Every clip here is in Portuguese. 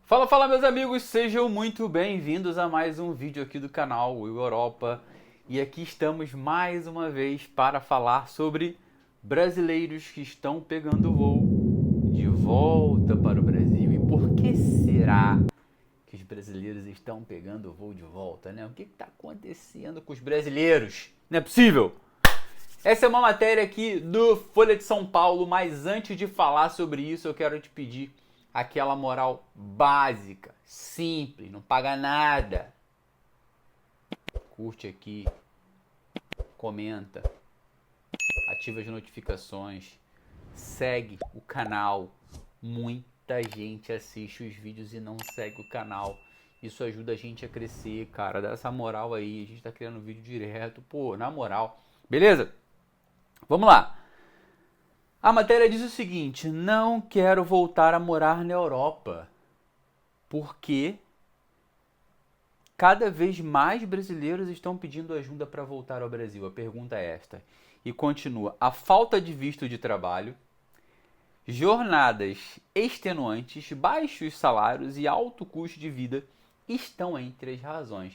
Fala, fala meus amigos, sejam muito bem-vindos a mais um vídeo aqui do canal Europa. E aqui estamos mais uma vez para falar sobre brasileiros que estão pegando voo de volta para o Brasil. E por que será que os brasileiros estão pegando voo de volta, né? O que está acontecendo com os brasileiros? Não é possível! Essa é uma matéria aqui do Folha de São Paulo, mas antes de falar sobre isso, eu quero te pedir aquela moral básica, simples, não paga nada. Curte aqui, comenta, ativa as notificações, segue o canal. Muita gente assiste os vídeos e não segue o canal. Isso ajuda a gente a crescer, cara. Dá essa moral aí, a gente tá criando vídeo direto, pô, na moral. Beleza? Vamos lá. A matéria diz o seguinte: não quero voltar a morar na Europa, porque cada vez mais brasileiros estão pedindo ajuda para voltar ao Brasil. A pergunta é esta. E continua: a falta de visto de trabalho, jornadas extenuantes, baixos salários e alto custo de vida estão entre as razões.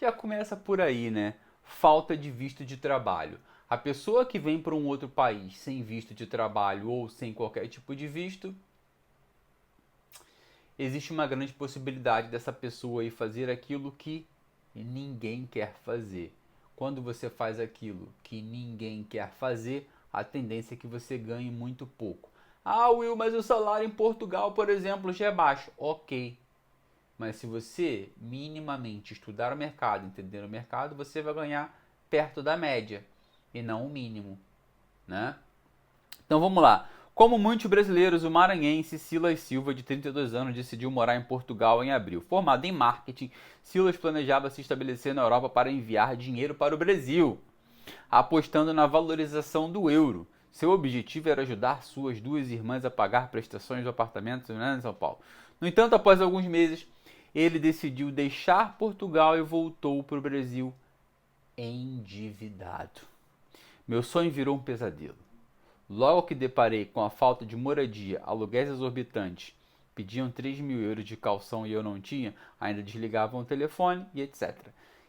Já começa por aí, né? Falta de visto de trabalho. A pessoa que vem para um outro país sem visto de trabalho ou sem qualquer tipo de visto, existe uma grande possibilidade dessa pessoa aí fazer aquilo que ninguém quer fazer. Quando você faz aquilo que ninguém quer fazer, a tendência é que você ganhe muito pouco. Ah, Will, mas o salário em Portugal, por exemplo, já é baixo. Ok. Mas se você minimamente estudar o mercado, entender o mercado, você vai ganhar perto da média e não o mínimo, né? Então vamos lá. Como muitos brasileiros, o maranhense Silas Silva, de 32 anos, decidiu morar em Portugal em abril. Formado em marketing, Silas planejava se estabelecer na Europa para enviar dinheiro para o Brasil, apostando na valorização do euro. Seu objetivo era ajudar suas duas irmãs a pagar prestações do apartamento em São Paulo. No entanto, após alguns meses, ele decidiu deixar Portugal e voltou para o Brasil endividado. Meu sonho virou um pesadelo. Logo que deparei com a falta de moradia, aluguéis exorbitantes, pediam 3 mil euros de calção e eu não tinha, ainda desligavam o telefone e etc.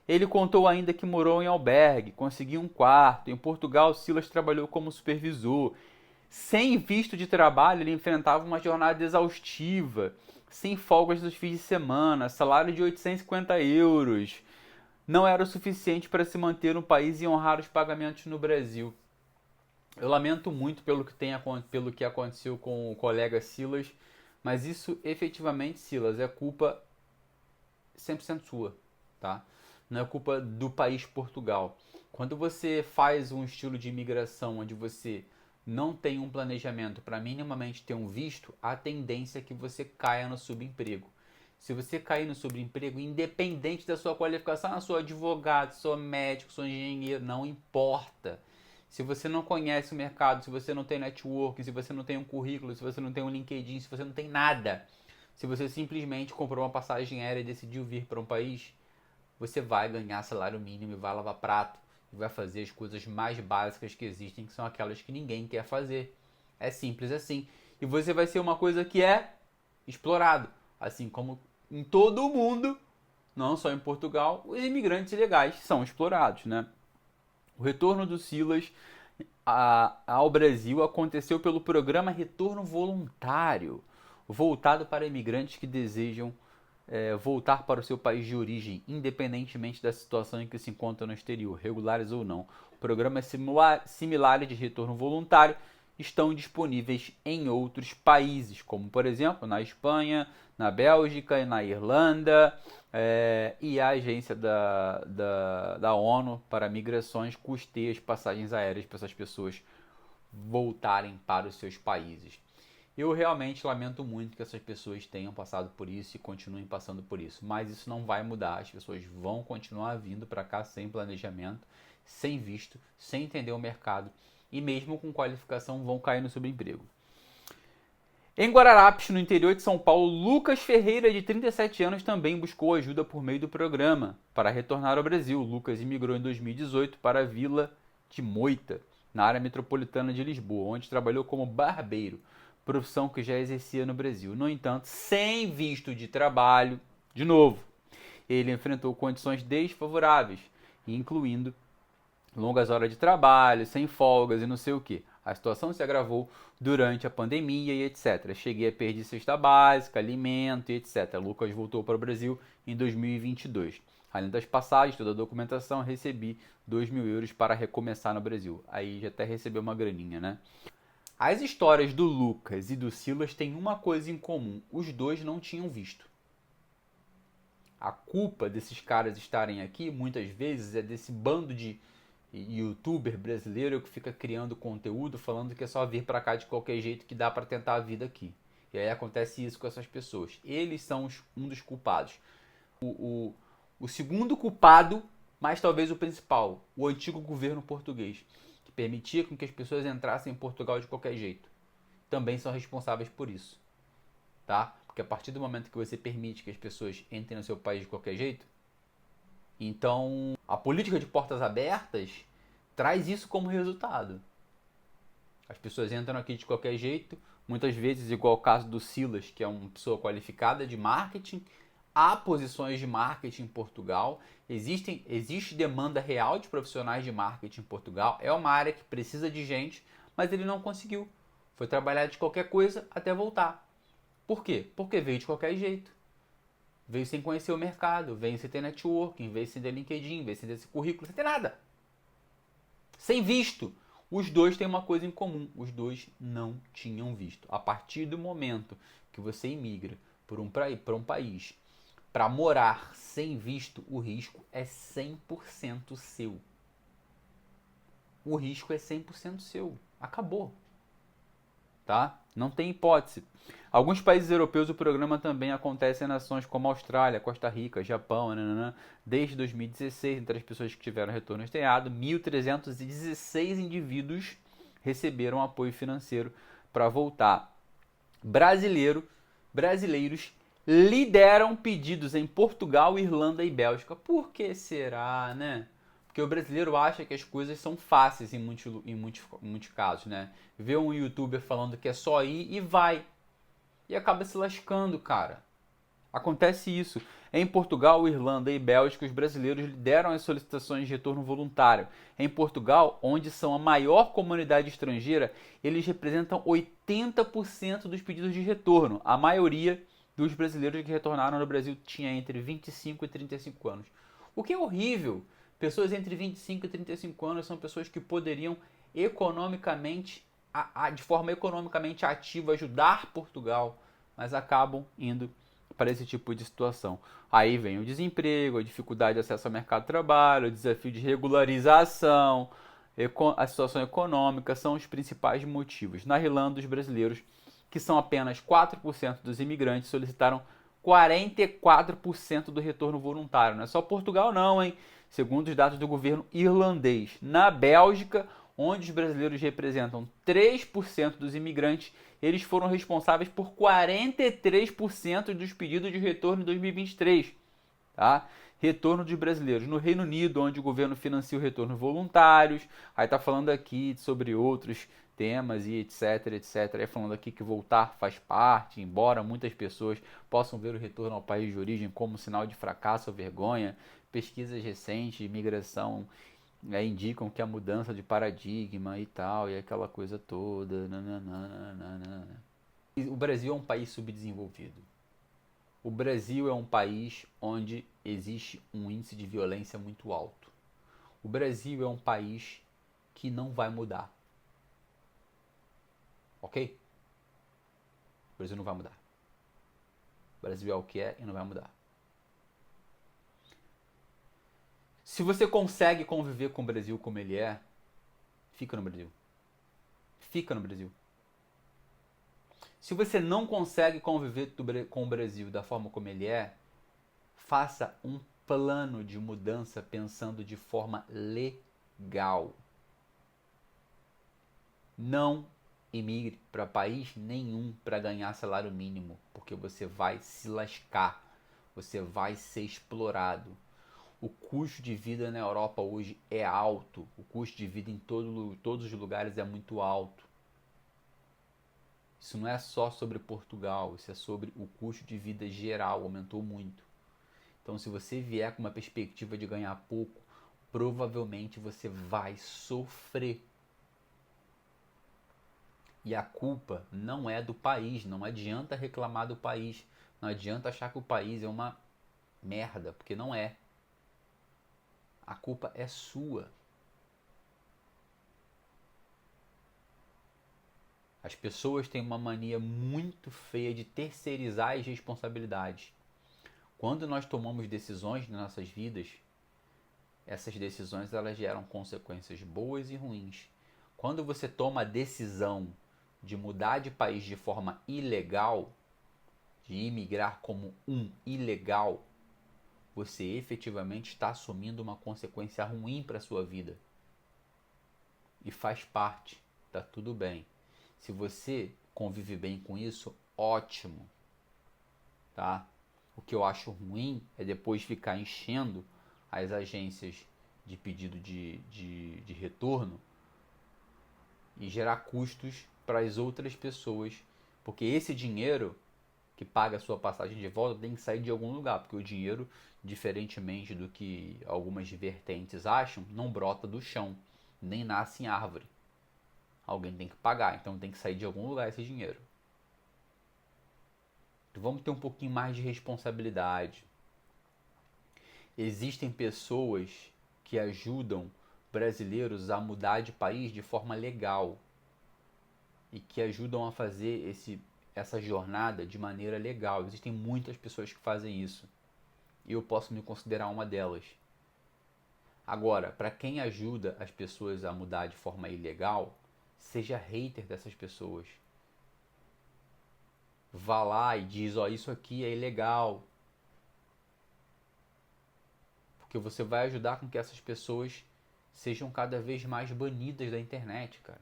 Ele contou ainda que morou em albergue, conseguiu um quarto. Em Portugal, Silas trabalhou como supervisor. Sem visto de trabalho, ele enfrentava uma jornada exaustiva, sem folgas dos fins de semana, salário de 850 euros. Não era o suficiente para se manter no país e honrar os pagamentos no Brasil. Eu lamento muito pelo que aconteceu com o colega Silas, mas isso efetivamente, Silas, é culpa 100% sua, tá? Não é culpa do país Portugal. Quando você faz um estilo de imigração onde você não tem um planejamento para minimamente ter um visto, a tendência é que você caia no subemprego. Se você cair no subemprego, independente da sua qualificação, eu sou advogado, sou médico, sou engenheiro, não importa. Se você não conhece o mercado, se você não tem network, se você não tem um currículo, se você não tem um LinkedIn, se você não tem nada, se você simplesmente comprou uma passagem aérea e decidiu vir para um país, você vai ganhar salário mínimo e vai lavar prato e vai fazer as coisas mais básicas que existem, que são aquelas que ninguém quer fazer. É simples assim. E você vai ser uma coisa que é explorado, assim como em todo o mundo, não só em Portugal, os imigrantes ilegais são explorados, né? O retorno do Silas ao Brasil aconteceu pelo programa Retorno Voluntário, voltado para imigrantes que desejam voltar para o seu país de origem, independentemente da situação em que se encontram no exterior, regulares ou não. Programas similares de retorno voluntário estão disponíveis em outros países, como por exemplo na Espanha, na Bélgica e na Irlanda, e a agência da ONU para migrações custeia as passagens aéreas para essas pessoas voltarem para os seus países. Eu realmente lamento muito que essas pessoas tenham passado por isso e continuem passando por isso, mas isso não vai mudar. As pessoas vão continuar vindo para cá sem planejamento, sem visto, sem entender o mercado e mesmo com qualificação vão cair no subemprego. Em Guararapes, no interior de São Paulo, Lucas Ferreira, de 37 anos, também buscou ajuda por meio do programa. Para retornar ao Brasil, Lucas imigrou em 2018 para a Vila de Moita, na área metropolitana de Lisboa, onde trabalhou como barbeiro. profissão que já exercia no Brasil. No entanto, sem visto de trabalho, de novo, ele enfrentou condições desfavoráveis, incluindo longas horas de trabalho, sem folgas e não sei o que. A situação se agravou durante a pandemia e etc. Cheguei a perder cesta básica, alimento e etc. Lucas voltou para o Brasil em 2022. Além das passagens, toda a documentação, recebi 2.000 euros para recomeçar no Brasil. Aí já até recebeu uma graninha, né? As histórias do Lucas e do Silas têm uma coisa em comum: os dois não tinham visto. A culpa desses caras estarem aqui, muitas vezes, é desse bando de youtuber brasileiro que fica criando conteúdo falando que é só vir para cá de qualquer jeito que dá para tentar a vida aqui. E aí acontece isso com essas pessoas. Eles são um dos culpados. O segundo culpado, mas talvez o principal, o antigo governo português, que permitia com que as pessoas entrassem em Portugal de qualquer jeito. Também são responsáveis por isso. Tá? Porque a partir do momento que você permite que as pessoas entrem no seu país de qualquer jeito, então a política de portas abertas traz isso como resultado. As pessoas entram aqui de qualquer jeito, muitas vezes, igual o caso do Silas, que é uma pessoa qualificada de marketing, há posições de marketing em Portugal, existe demanda real de profissionais de marketing em Portugal, é uma área que precisa de gente, mas ele não conseguiu. Foi trabalhar de qualquer coisa até voltar. Por quê? Porque veio de qualquer jeito. Veio sem conhecer o mercado, veio sem ter networking, veio sem ter LinkedIn, veio sem ter esse currículo, sem ter nada. Sem visto. Os dois têm uma coisa em comum, os dois não tinham visto. A partir do momento que você imigra para um país para morar sem visto, o risco é 100% seu. O risco é 100% seu. Acabou. Tá? Não tem hipótese. Alguns países europeus o programa também acontece em nações como Austrália, Costa Rica, Japão, nananã. Desde 2016, entre as pessoas que tiveram retorno esteado, 1.316 indivíduos receberam apoio financeiro para voltar. Brasileiros lideram pedidos em Portugal, Irlanda e Bélgica. Por que será, né? Porque o brasileiro acha que as coisas são fáceis em muitos casos, né? Vê um youtuber falando que é só ir e vai. E acaba se lascando, cara. Acontece isso. Em Portugal, Irlanda e Bélgica, os brasileiros lideram as solicitações de retorno voluntário. Em Portugal, onde são a maior comunidade estrangeira, eles representam 80% dos pedidos de retorno. A maioria dos brasileiros que retornaram no Brasil tinha entre 25 e 35 anos. O que é horrível. Pessoas entre 25 e 35 anos são pessoas que poderiam economicamente, de forma economicamente ativa, ajudar Portugal, mas acabam indo para esse tipo de situação. Aí vem o desemprego, a dificuldade de acesso ao mercado de trabalho, o desafio de regularização, a situação econômica são os principais motivos. Na Irlanda, os brasileiros, que são apenas 4% dos imigrantes, solicitaram 44% do retorno voluntário. Não é só Portugal não, hein? Segundo os dados do governo irlandês. Na Bélgica, onde os brasileiros representam 3% dos imigrantes, eles foram responsáveis por 43% dos pedidos de retorno em 2023. Tá? Retorno dos brasileiros no Reino Unido, onde o governo financia o retorno voluntários. Aí tá falando aqui sobre outros temas e etc, etc. Aí falando aqui que voltar faz parte, embora muitas pessoas possam ver o retorno ao país de origem como sinal de fracasso ou vergonha. Pesquisas recentes de imigração indicam que a mudança de paradigma e tal, e aquela coisa toda. Nananana. O Brasil é um país subdesenvolvido. O Brasil é um país onde existe um índice de violência muito alto. O Brasil é um país que não vai mudar. Ok? O Brasil não vai mudar. O Brasil é o que é e não vai mudar. Se você consegue conviver com o Brasil como ele é, fica no Brasil. Fica no Brasil. Se você não consegue conviver com o Brasil da forma como ele é, faça um plano de mudança pensando de forma legal. Não emigre para país nenhum para ganhar salário mínimo, porque você vai se lascar, você vai ser explorado. O custo de vida na Europa hoje é alto, o custo de vida em todos os lugares é muito alto. Isso não é só sobre Portugal, isso é sobre o custo de vida geral, aumentou muito. Então, se você vier com uma perspectiva de ganhar pouco, provavelmente você vai sofrer. E a culpa não é do país, não adianta reclamar do país, não adianta achar que o país é uma merda, porque não é. A culpa é sua. As pessoas têm uma mania muito feia de terceirizar as responsabilidades. Quando nós tomamos decisões nas nossas vidas, essas decisões elas geram consequências boas e ruins. Quando você toma a decisão de mudar de país de forma ilegal, de imigrar como um ilegal, você efetivamente está assumindo uma consequência ruim para a sua vida. E faz parte, tá tudo bem. Se você convive bem com isso, ótimo, tá? O que eu acho ruim é depois ficar enchendo as agências de pedido de retorno e gerar custos para as outras pessoas, porque esse dinheiro que paga a sua passagem de volta tem que sair de algum lugar, porque o dinheiro, diferentemente do que algumas vertentes acham, não brota do chão, nem nasce em árvore. Alguém tem que pagar, então tem que sair de algum lugar esse dinheiro. Então vamos ter um pouquinho mais de responsabilidade. Existem pessoas que ajudam brasileiros a mudar de país de forma legal e que ajudam a fazer essa jornada de maneira legal. Existem muitas pessoas que fazem isso e eu posso me considerar uma delas. Agora, para quem ajuda as pessoas a mudar de forma ilegal, seja hater dessas pessoas. Vá lá e diz, ó, isso aqui é ilegal. Porque você vai ajudar com que essas pessoas sejam cada vez mais banidas da internet, cara.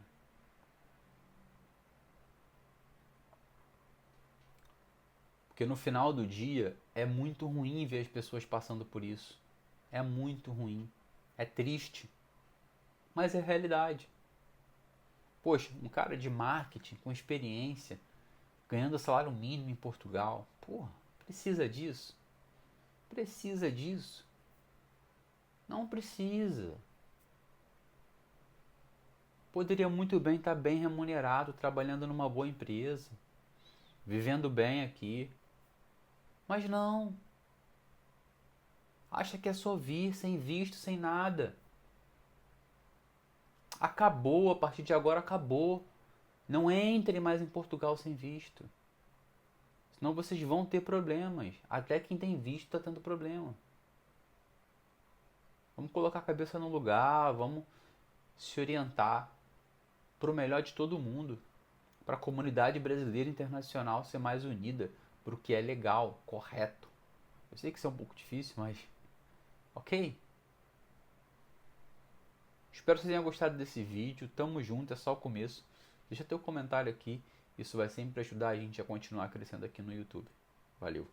Porque no final do dia é muito ruim ver as pessoas passando por isso. É muito ruim. É triste. Mas é realidade. Poxa, um cara de marketing com experiência, ganhando salário mínimo em Portugal. Porra, precisa disso? Precisa disso? Não precisa. Poderia muito bem estar bem remunerado, trabalhando numa boa empresa, vivendo bem aqui. Mas não. Acha que é só vir, sem visto, sem nada. Acabou, a partir de agora acabou. Não entre mais em Portugal sem visto. Senão vocês vão ter problemas. Até quem tem visto está tendo problema. Vamos colocar a cabeça no lugar, vamos se orientar para o melhor de todo mundo. Para a comunidade brasileira e internacional ser mais unida. Para o que é legal, correto. Eu sei que isso é um pouco difícil, mas ok? Espero que vocês tenham gostado desse vídeo. Tamo junto, é só o começo. Deixa teu comentário aqui. Isso vai sempre ajudar a gente a continuar crescendo aqui no YouTube. Valeu!